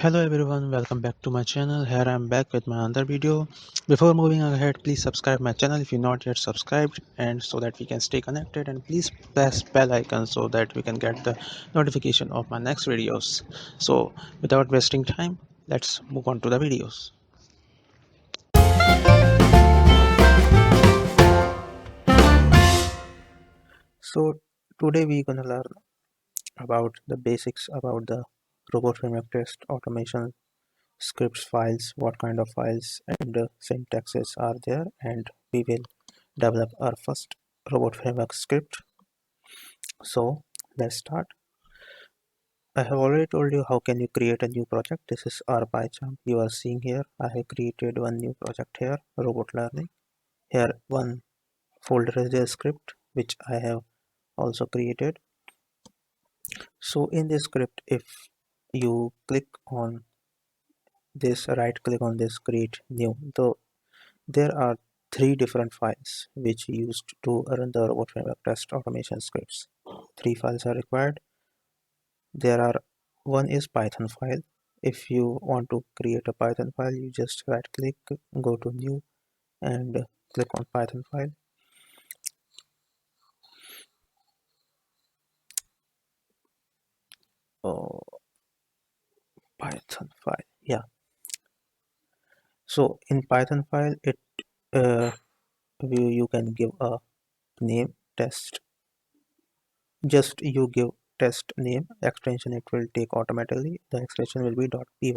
Hello everyone, welcome back to my channel. Here I am back with my another video. Before moving ahead, please subscribe my channel if you're not yet subscribed, and so that we can stay connected, and please press bell icon so that we can get the notification of my next videos. So without wasting time, let's move on to the videos. So today we're gonna learn about the basics about the robot framework test automation scripts files, what kind of files and syntaxes are there, and we will develop our first robot framework script. So let's start. I have already told you how can you create a new project. This is our PyCharm you are seeing here. I have created one new project here, robot learning. Here one folder is the script which I have also created. So in this script, if you click on this, right click on this, create new, so there are three different files which used to run the robot framework test automation scripts. Three files are required. There are one is Python file. If you want to create a Python file, you just right click, go to new and click on Python file. Oh, Python file, yeah. So in Python file, it uh, you can give a name test. Just you give test name extension, it will take automatically. The extension will be .py.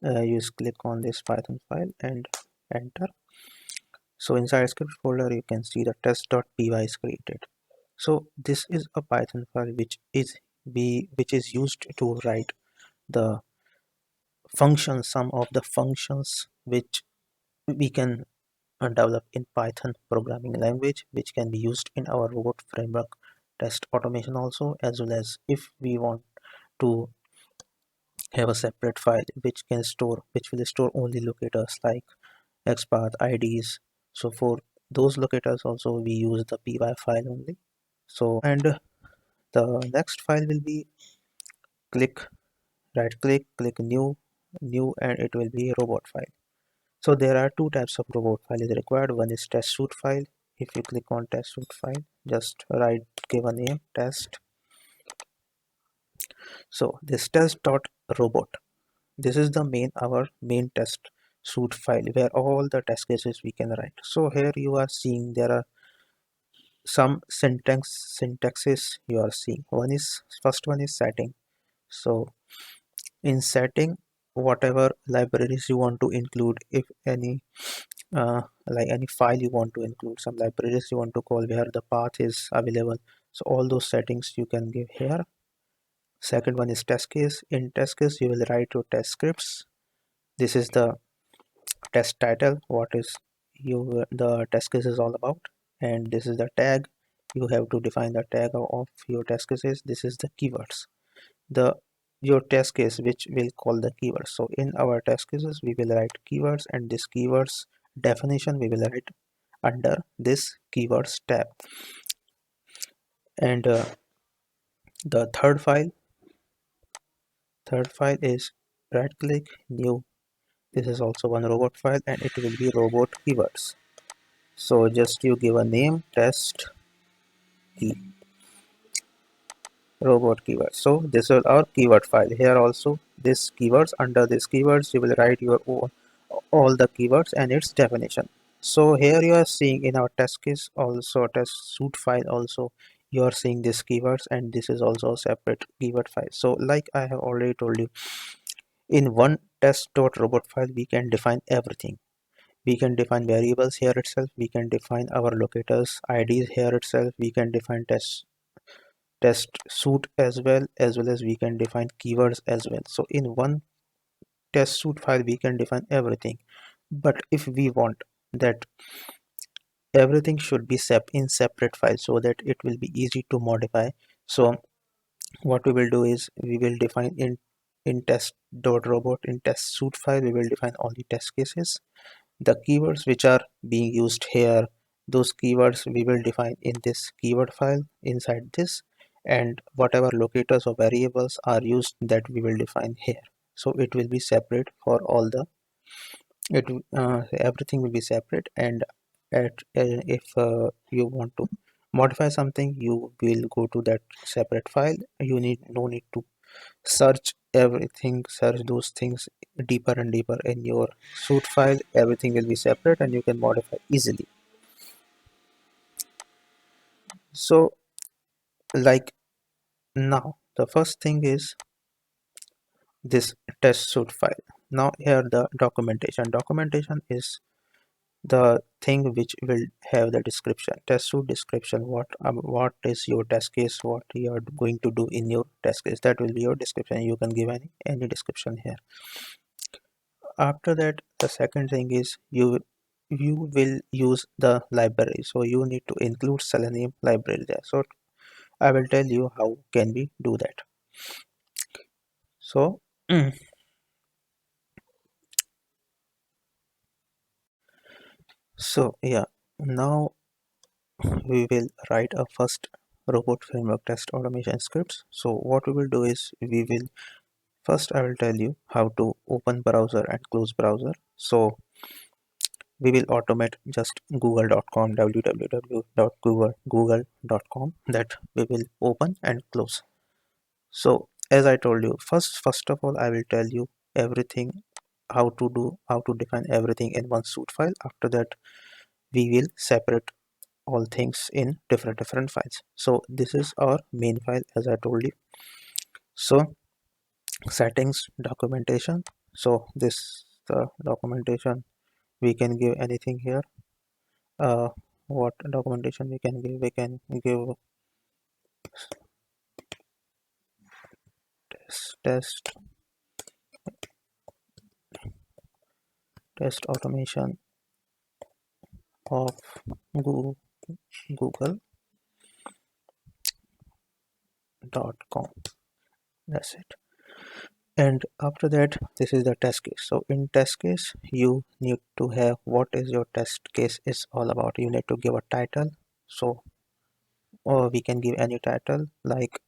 You just click on this Python file and enter. So inside script folder, you can see the test.py is created. So this is a Python file which is used to write the functions, some of the functions which we can develop in Python programming language, which can be used in our robot framework test automation also, as well as if we want to have a separate file which will store only locators like XPath, IDs. So for those locators also we use the py file only. So and the next file will be click, right click, click new, and it will be a robot file. So there are two types of robot file is required. One is test suite file. If you click on test suite file, just write, give a name test. So this test.robot, this is the our main test suite file where all the test cases we can write. So here you are seeing there are some syntaxes you are seeing. First one is setting. So in setting, whatever libraries you want to include, if any like any file you want to include, some libraries you want to call where the path is available, so all those settings you can give here. Second one is test case. In test case you will write your test scripts. This is the test title, what is the test case is all about, and this is the tag. You have to define the tag of your test cases. This is the keywords, the your test case which will call the keywords. So in our test cases we will write keywords, and this keywords definition we will write under this keywords tab. And the third file is right click new. This is also one robot file, and it will be robot keywords. So just you give a name test key robot keywords. So this is our keyword file. Here also this keywords, under this keywords you will write your own all the keywords and its definition. So here you are seeing in our test case also, test suite file also, you are seeing this keywords, and this is also a separate keyword file. So like I have already told you, in one test.robot file we can define everything. We can define variables here itself, we can define our locators IDs here itself, we can define test suite as well as we can define keywords as well. So in one test suite file we can define everything. But if we want that everything should be in separate files so that it will be easy to modify, so what we will do is we will define in test.robot, in test suite file we will define all the test cases. The keywords which are being used here, those keywords we will define in this keyword file inside this, and whatever locators or variables are used, that we will define here. so it will be separate for all the everything will be separate. And if you want to modify something, you will go to that separate file. You need no need to search everything, search those things deeper and deeper in your suite file. Everything will be separate and you can modify easily. So like now the first thing is this test suite file. Now here the documentation is the thing which will have the description, test suite description, what is your test case, what you are going to do in your test case. That will be your description. You can give any description here. After that, the second thing is you will use the library, so you need to include Selenium library there. So I will tell you how can we do that. So so yeah, now we will write a first robot framework test automation scripts. So what we will do is we will first, I will tell you how to open browser and close browser. So we will automate just google.com, www.google.com, that we will open and close. So as I told you, first of all I will tell you everything, how to define everything in one suite file. After that we will separate all things in different files. So this is our main file, as I told you. So settings, documentation. So this the documentation, we can give anything here. uh, what documentation we can give? We can give test automation of google.com. That's it. And after that, this is the test case. So in test case you need to have what is your test case is all about. You need to give a title. So or we can give any title like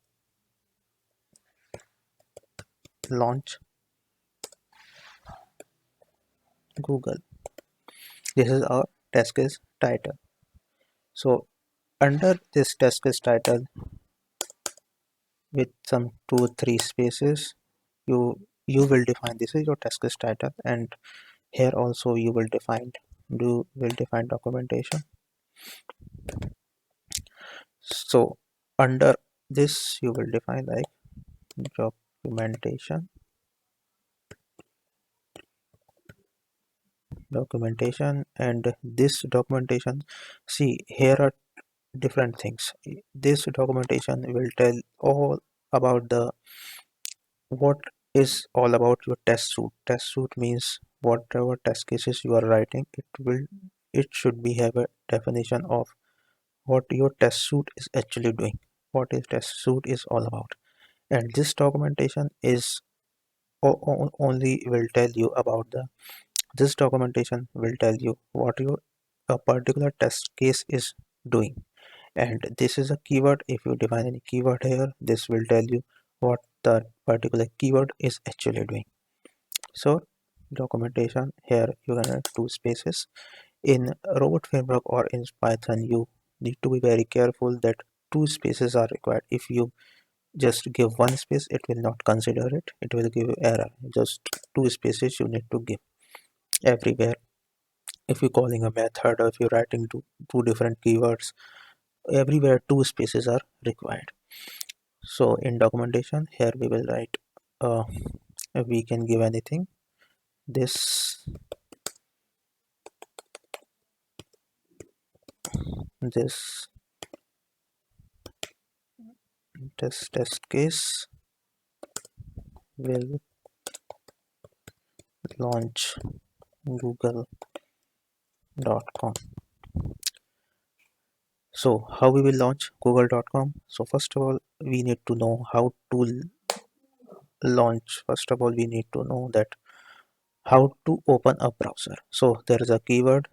launch google. This is our test case title. So under this test case title, with some 2 or 3 spaces, you you will define this is your test case title. And here also you will define documentation. So under this you will define like documentation and this documentation, see here are different things. This documentation will tell all about the what is all about your test suite. Test suite means whatever test cases you are writing, it should be have a definition of what your test suite is actually doing, what is test suite is all about. And this documentation is only will tell you about the this documentation will tell you what your a particular test case is doing. And this is a keyword. If you define any keyword here, this will tell you what the particular keyword is actually doing. So documentation, here you can add 2 spaces. In robot framework or in Python, you need to be very careful that 2 spaces are required. If you just give 1 space, it will not consider it, it will give you error. Just 2 spaces you need to give everywhere. If you're calling a method or if you're writing two different keywords, everywhere 2 spaces are required. So in documentation, here we will write uh, we can give anything. This test case will launch google.com. So how we will launch google.com? So first of all we need to know how to launch. First of all we need to know that how to open a browser. So there is a keyword,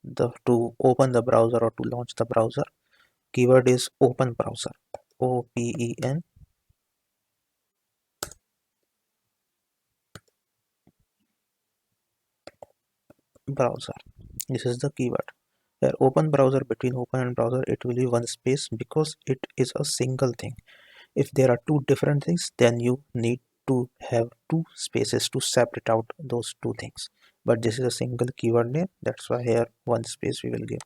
the to open the browser or to launch the browser. Keyword is open browser, open browser. This is the keyword. Here, open browser, between open and browser, it will be one space because it is a single thing. If there are two different things, then you need to have two spaces to separate out those two things. But this is a single keyword name, that's why here one space we will give.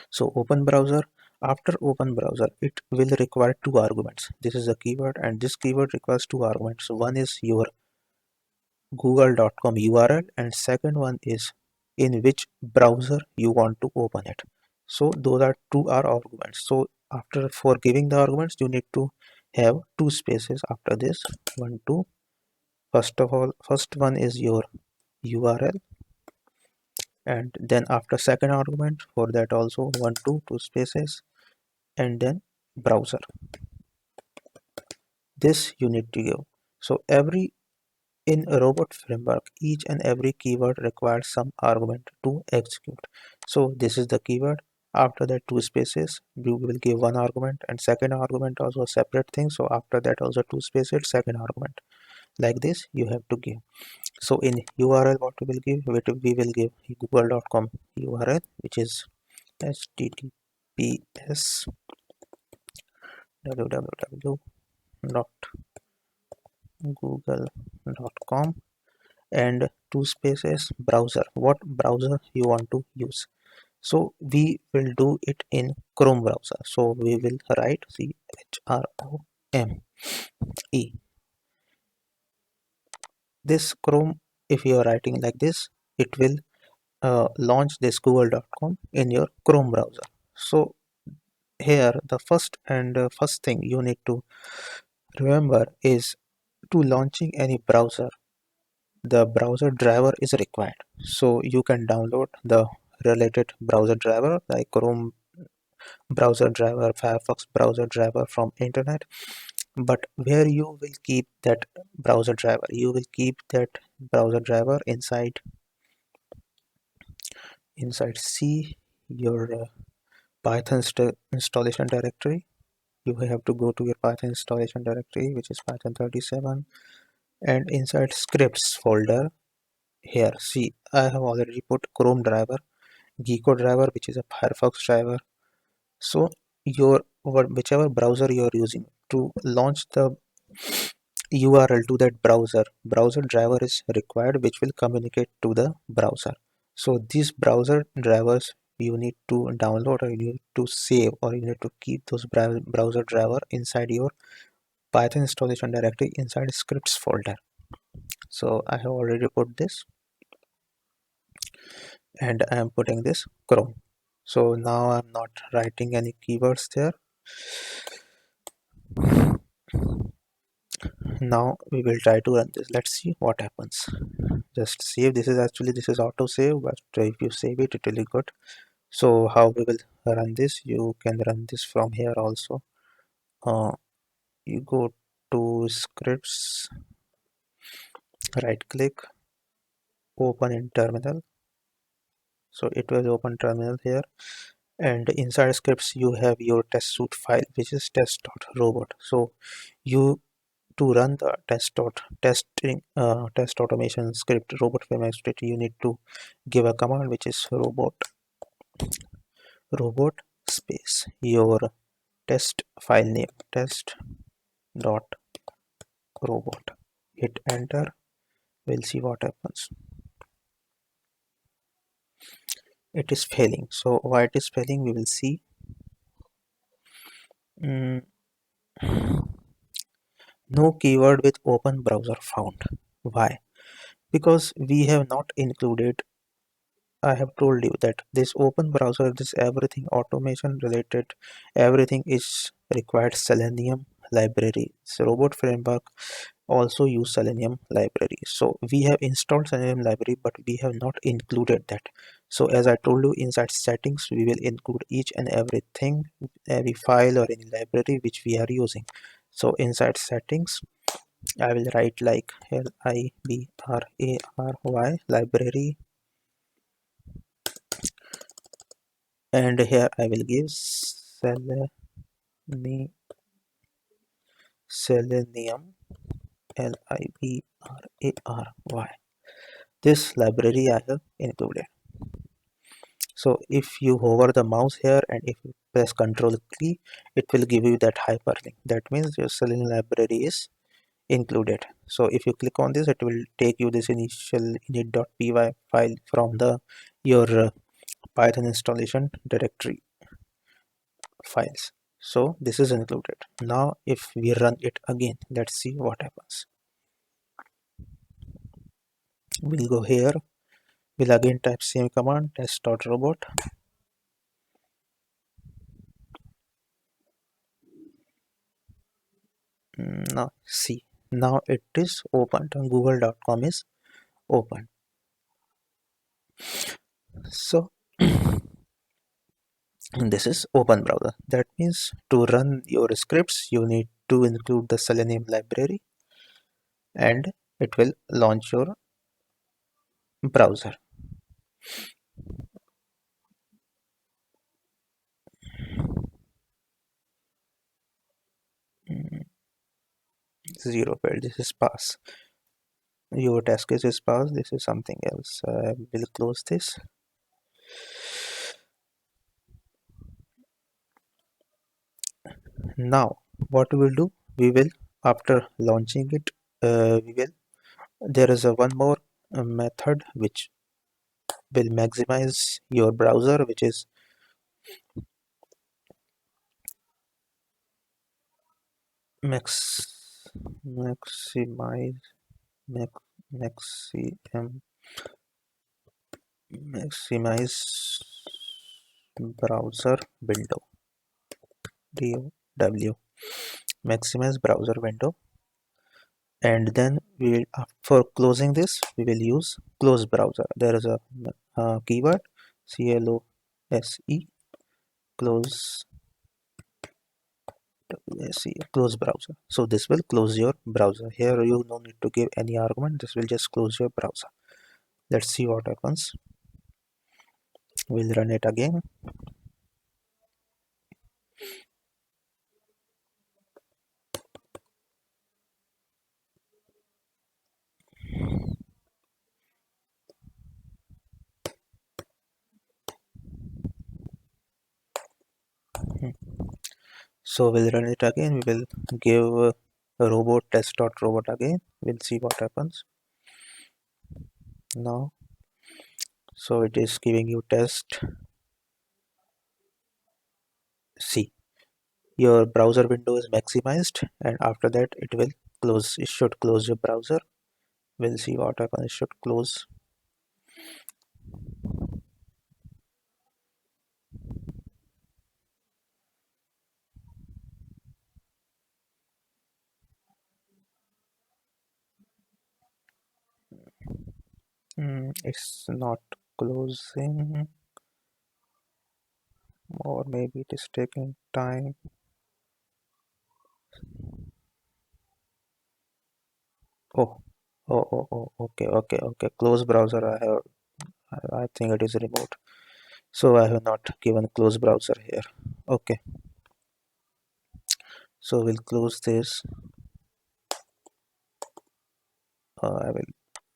So open browser, after open browser, it will require two arguments. This is a keyword, and this keyword requires two arguments. So one is your google.com URL, and second one is in which browser you want to open it. So those are two are arguments. So after for giving the arguments, you need to have two spaces after this. One, two. First of all, first one is your URL, and then after second argument for that also one, two spaces, and then browser. This you need to give. So every in a robot framework, each and every keyword requires some argument to execute. So this is the keyword. After that, two spaces, you will give one argument, and second argument also a separate thing. So after that also two spaces, second argument. Like this you have to give. So in URL, what we will give? We will give google.com URL, which is https www.google.com and two spaces browser. What browser you want to use? So we will do it in Chrome browser. So we will write CHROME. This Chrome, if you are writing like this, it will launch this google.com in your Chrome browser. So here the first thing you need to remember is to launching any browser, the browser driver is required. So you can download the related browser driver like Chrome browser driver, Firefox browser driver from internet. But where you will keep that browser driver? You will keep that browser driver inside C, your Python installation directory. You have to go to your Python installation directory, which is Python 37, and inside scripts folder. Here, see, I have already put Chrome driver, Gecko driver, which is a Firefox driver. So your whichever browser you are using to launch the URL to that browser driver is required, which will communicate to the browser. So these browser drivers you need to download, or you need to save, or you need to keep those browser driver inside your Python installation directory inside scripts folder. So I have already put this, and I am putting this Chrome. So now I'm not writing any keywords there. Now we will try to run this. Let's see what happens. Just save. This is auto save, but if you save it, it will be good. So how we will run this? You can run this from here also. You go to scripts, right click, open in terminal. So it will open terminal here, and inside scripts you have your test suite file, which is test.robot. So you to run the test automation script, robot framework script, you need to give a command which is robot space your test file name, test dot robot. Hit enter. We'll see what happens. It is failing. So why it is failing, we will see. mm, no keyword with open browser found. Why? Because we have not included, I have told you that this open browser, this everything automation related, everything is required Selenium library. So robot framework also use Selenium library. So we have installed Selenium library, but we have not included that. So as I told you, inside settings, we will include each and everything, every file or any library which we are using. So inside settings, I will write like library library, and here I will give Selenium library. This library I have included. So if you hover the mouse here and if you press Ctrl key, it will give you that hyperlink. That means your Selenium library is included. So if you click on this, it will take you this initial init.py file from the your Python installation directory files. So this is included. Now if we run it again, let's see what happens. We'll go here. We'll again type same command test.robot. Now see, now it is opened. Google.com is open. So this is open browser. That means to run your scripts, you need to include the Selenium library and it will launch your browser. Mm, Zero failed. This is pass. Your test case is pass. This is something else. I will close this. Now what we will do? We will, after launching it, we will. There is a one more method which will maximize your browser, which is max maximize max maximum maximize browser window DW maximize browser window, and then we will, for closing this we will use close browser. There is a keyword CLOSE, close close browser. So this will close your browser. Here you no need to give any argument, this will just close your browser. Let's see what happens. We'll run it again. So we'll run it again. We will give robot test.robot again. We'll see what happens now. So it is giving you test. See, your browser window is maximized, and after that it will close. It should close your browser. We'll see what happens. It should close. It's not closing, or maybe it is taking time. Oh, okay. Close browser. I think it is removed. So I have not given close browser here. Okay, so we'll close this.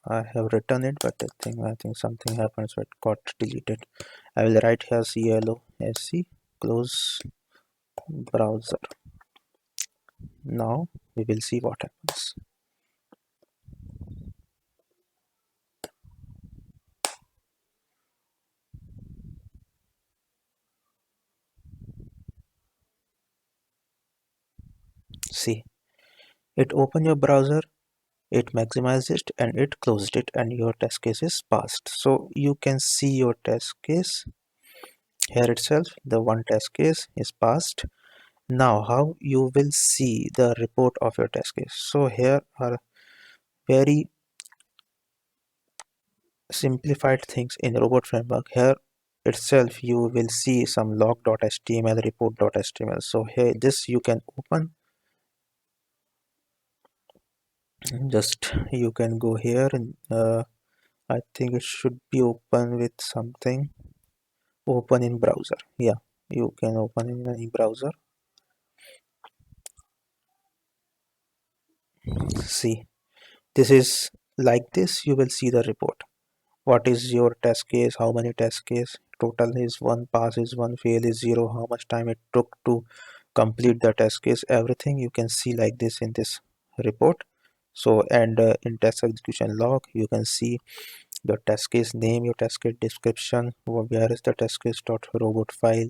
I have written it, but I think something happened, so it got deleted. I will write here CLOSE, close browser. Now we will see what happens. See, it opened your browser, it maximized it, and it closed it, and your test case is passed. So you can see your test case here itself. The one test case is passed. Now how you will see the report of your test case? So here are very simplified things in robot framework. Here itself you will see some log.html, report.html. So here this you can open. Just you can go here and I think it should be open with something. Open in browser. Yeah, you can open in any browser. See, this is like this. You will see the report. what is your test case, how many test case, total is 1, pass is 1, fail is 0, how much time it took to complete the test case. Everything you can see like this in this report. So, and in test execution log you can see your test case name, your test case description, where is the test case dot robot file,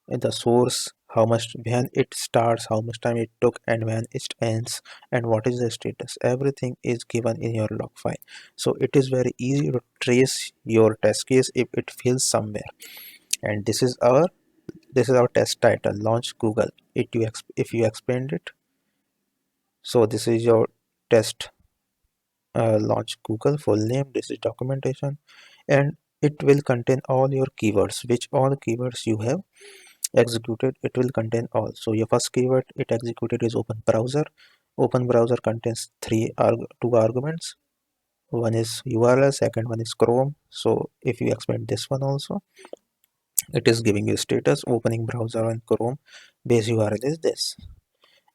in the source, how much, when it starts, how much time it took, and when it ends, and what is the status. Everything is given in your log file. So it is very easy to trace your test case if it fails somewhere. And this is our test title, launch Google. If you expand it, so this is your test, launch Google full name. This is documentation, and it will contain all your keywords, which all keywords you have executed. It will contain all. So your first keyword it executed is open browser. Open browser contains two arguments. One is URL, second one is Chrome. So if you expand this one also, it is giving you status opening browser on Chrome. Base URL is this,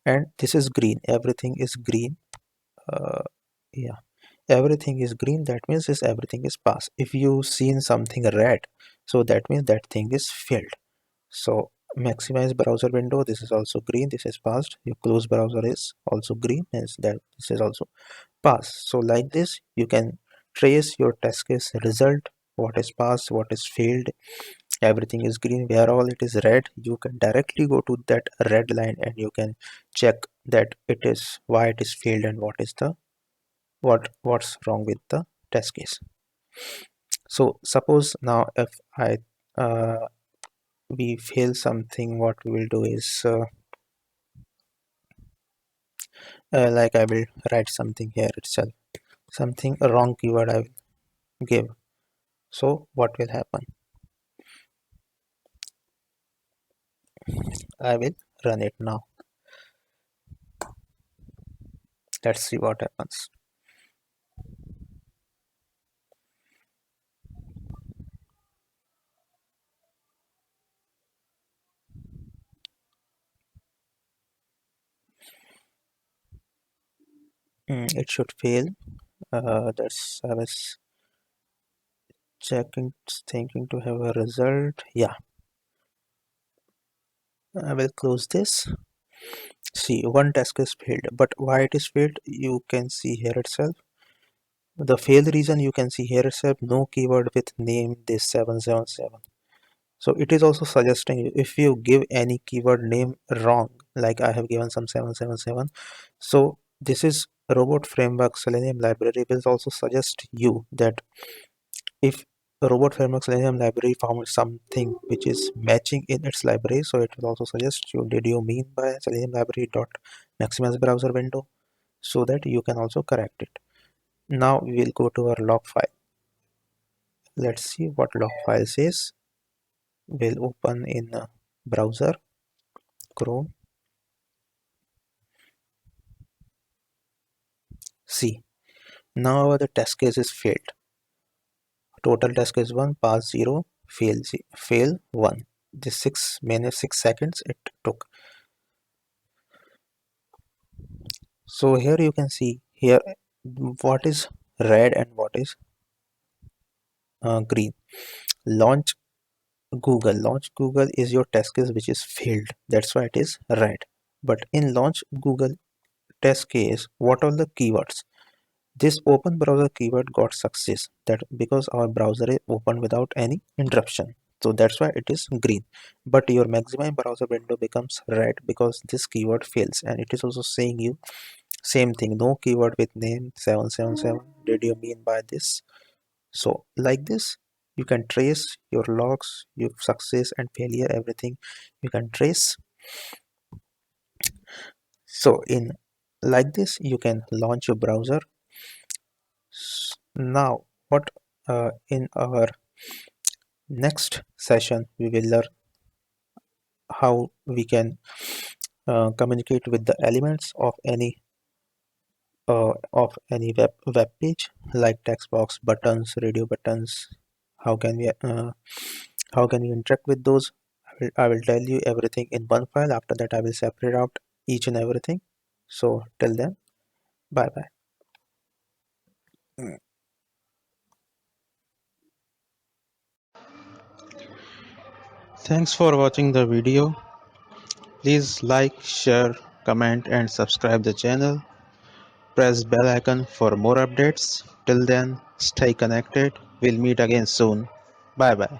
and this is green. Everything is green. Yeah, everything is green. That means this everything is passed. If you seen something red, so that means that thing is failed. So maximize browser window, this is also green, this is passed. Your close browser is also green, hence that this is also passed. So like this you can trace your test case result, what is passed, what is failed. Everything is green. Where all it is red, you can directly go to that red line and you can check that it is why it is failed and what is the what's wrong with the test case. So suppose now if I uh, we fail something, what we will do is like I will write something here itself, something a wrong keyword I will give. So what will happen, I will run it now. Let's see what happens. It should fail. That's I was checking, thinking to have a result. Yeah, I will close this. See, one task is failed, but why it is failed you can see here itself. The fail reason you can see here itself, no keyword with name this 777. So it is also suggesting you if you give any keyword name wrong, like I have given some 777. So this is robot framework Selenium library will also suggest you that if robot framework Selenium library found something which is matching in its library, so it will also suggest you did you mean by Selenium library dot maximize browser window, so that you can also correct it. Now we will go to our log file. Let's see what log file says. We'll open in browser Chrome. See, now the test case is failed. Total test case 1, pass 0, fail 1. This 6 minutes 6 seconds it took. So here you can see here what is red and what is green. Launch Google. Launch Google is your test case which is failed. That's why it is red. But in launch Google test case, what are the keywords? This open browser keyword got success, that because our browser is open without any interruption. So that's why it is green. But your maximum browser window becomes red because this keyword fails. And it is also saying you same thing, no keyword with name 777. Did you mean by this? So like this, you can trace your logs, your success and failure, everything you can trace. So in like this, you can launch your browser. Now, what in our next session, we will learn how we can communicate with the elements of any web page, like text box, buttons, radio buttons. How can we interact with those? I will tell you everything in one file. After that, I will separate out each and everything. So till then, bye bye. Thanks for watching the video. Please like, share, comment and subscribe the channel. Press bell icon for more updates. Till then, stay connected. We'll meet again soon. Bye bye.